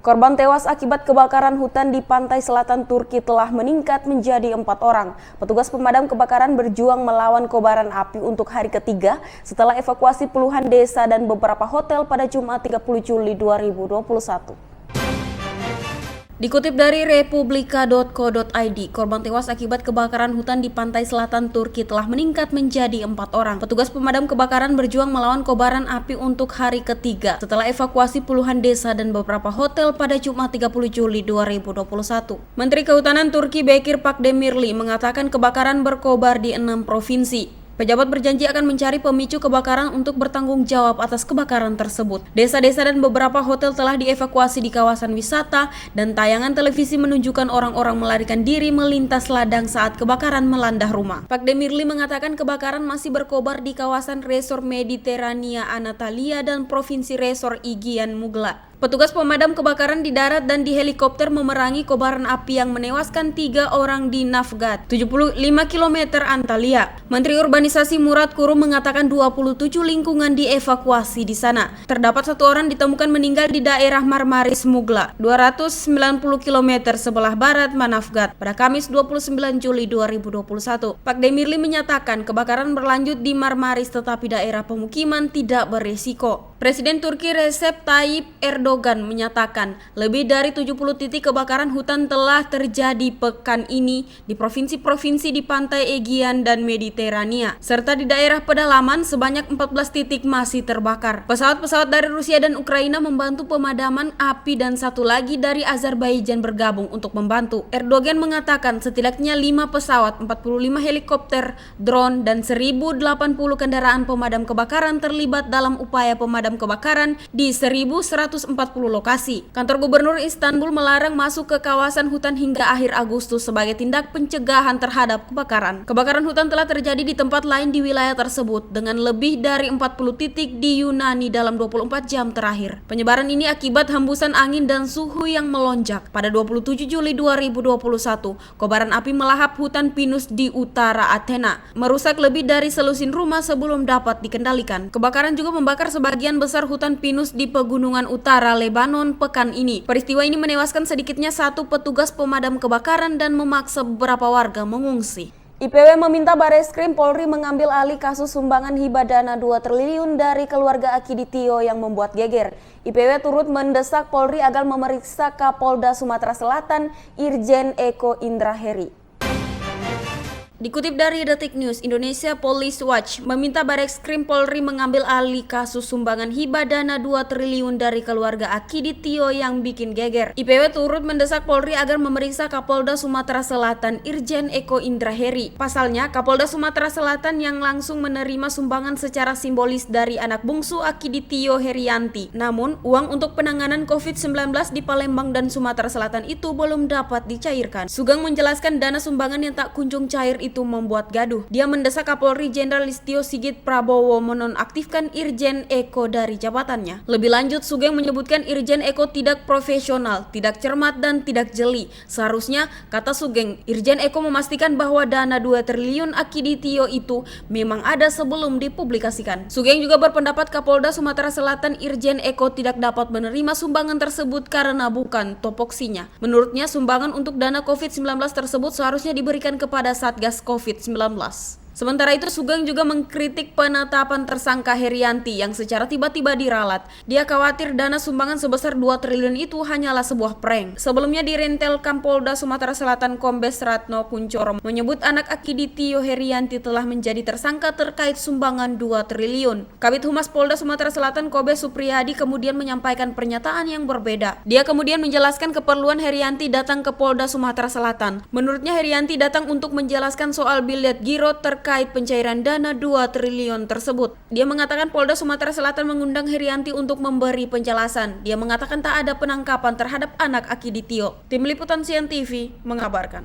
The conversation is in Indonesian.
Korban tewas akibat kebakaran hutan di pantai selatan Turki telah meningkat menjadi 4 orang. Petugas pemadam kebakaran berjuang melawan kobaran api untuk hari ketiga setelah evakuasi puluhan desa dan beberapa hotel pada Jumat 30 Juli 2021. Dikutip dari republika.co.id, korban tewas akibat kebakaran hutan di pantai selatan Turki telah meningkat menjadi 4 orang. Petugas pemadam kebakaran berjuang melawan kobaran api untuk hari ketiga setelah evakuasi puluhan desa dan beberapa hotel pada Jumat 30 Juli 2021. Menteri Kehutanan Turki Bekir Pakdemirli mengatakan kebakaran berkobar di 6 provinsi. Pejabat berjanji akan mencari pemicu kebakaran untuk bertanggung jawab atas kebakaran tersebut. Desa-desa dan beberapa hotel telah dievakuasi di kawasan wisata dan tayangan televisi menunjukkan orang-orang melarikan diri melintas ladang saat kebakaran melanda rumah. Pakdemirli mengatakan kebakaran masih berkobar di kawasan Resor Mediterania Anatolia dan Provinsi Resor Aegean Mugla. Petugas pemadam kebakaran di darat dan di helikopter memerangi kobaran api yang menewaskan 3 orang di Nafgat, 75 km Antalya. Menteri Urbanisasi Murat Kurum mengatakan 27 lingkungan dievakuasi di sana. Terdapat 1 orang ditemukan meninggal di daerah Marmaris Mugla, 290 km sebelah barat Manavgat pada Kamis 29 Juli 2021. Pakdemirli menyatakan kebakaran berlanjut di Marmaris tetapi daerah pemukiman tidak berisiko. Presiden Turki Recep Tayyip Erdogan menyatakan lebih dari 70 titik kebakaran hutan telah terjadi pekan ini di provinsi-provinsi di pantai Aegean dan Mediterania, serta di daerah pedalaman sebanyak 14 titik masih terbakar. Pesawat-pesawat dari Rusia dan Ukraina membantu pemadaman api dan 1 lagi dari Azerbaijan bergabung untuk membantu. Erdogan mengatakan setidaknya 5 pesawat, 45 helikopter, drone, dan 1080 kendaraan pemadam kebakaran terlibat dalam upaya pemadam kebakaran di 1140 lokasi. Kantor Gubernur Istanbul melarang masuk ke kawasan hutan hingga akhir Agustus sebagai tindak pencegahan terhadap kebakaran. Kebakaran hutan telah terjadi di tempat lain di wilayah tersebut dengan lebih dari 40 titik di Yunani dalam 24 jam terakhir. Penyebaran ini akibat hembusan angin dan suhu yang melonjak. Pada 27 Juli 2021, kobaran api melahap hutan pinus di utara Athena, merusak lebih dari selusin rumah sebelum dapat dikendalikan. Kebakaran juga membakar sebagian besar hutan pinus di pegunungan utara Lebanon pekan ini. Peristiwa ini menewaskan sedikitnya 1 petugas pemadam kebakaran dan memaksa beberapa warga mengungsi. IPW meminta Bareskrim Polri mengambil alih kasus sumbangan hibah dana 2 triliun dari keluarga Akiditio yang membuat geger. IPW turut mendesak Polri agar memeriksa Kapolda Sumatera Selatan Irjen Eko Indraheri. Dikutip dari Detik News, Indonesia Police Watch meminta Bareskrim Polri mengambil alih kasus sumbangan hibah dana 2 triliun dari keluarga Akiditio yang bikin geger. IPW turut mendesak Polri agar memeriksa Kapolda Sumatera Selatan Irjen Eko Indraheri. Pasalnya, Kapolda Sumatera Selatan yang langsung menerima sumbangan secara simbolis dari anak bungsu Akiditio Herianti. Namun, uang untuk penanganan COVID-19 di Palembang dan Sumatera Selatan itu belum dapat dicairkan. Sugeng menjelaskan dana sumbangan yang tak kunjung cair itu membuat gaduh. Dia mendesak Kapolri Jenderal Listio Sigit Prabowo menonaktifkan Irjen Eko dari jabatannya. Lebih lanjut, Sugeng menyebutkan Irjen Eko tidak profesional, tidak cermat, dan tidak jeli. Seharusnya, kata Sugeng, Irjen Eko memastikan bahwa dana 2 triliun Akiditio itu memang ada sebelum dipublikasikan. Sugeng juga berpendapat Kapolda Sumatera Selatan Irjen Eko tidak dapat menerima sumbangan tersebut karena bukan topoksinya. Menurutnya, sumbangan untuk dana COVID-19 tersebut seharusnya diberikan kepada Satgas COVID-19. Sementara itu, Sugeng juga mengkritik penetapan tersangka Herianti yang secara tiba-tiba diralat. Dia khawatir dana sumbangan sebesar 2 triliun itu hanyalah sebuah prank. Sebelumnya di Rentel Kapolda Sumatera Selatan Kombes Ratno Kuncoro menyebut anak Akiditio Herianti telah menjadi tersangka terkait sumbangan 2 triliun. Kabid Humas Polda Sumatera Selatan Kombes Supriyadi kemudian menyampaikan pernyataan yang berbeda. Dia kemudian menjelaskan keperluan Herianti datang ke Polda Sumatera Selatan. Menurutnya Herianti datang untuk menjelaskan soal bilet giro terkait pencairan dana 2 triliun tersebut. Dia mengatakan Polda Sumatera Selatan mengundang Herianti untuk memberi penjelasan. Dia mengatakan tak ada penangkapan terhadap anak Akiditio. Tim Liputan Sian TV mengabarkan.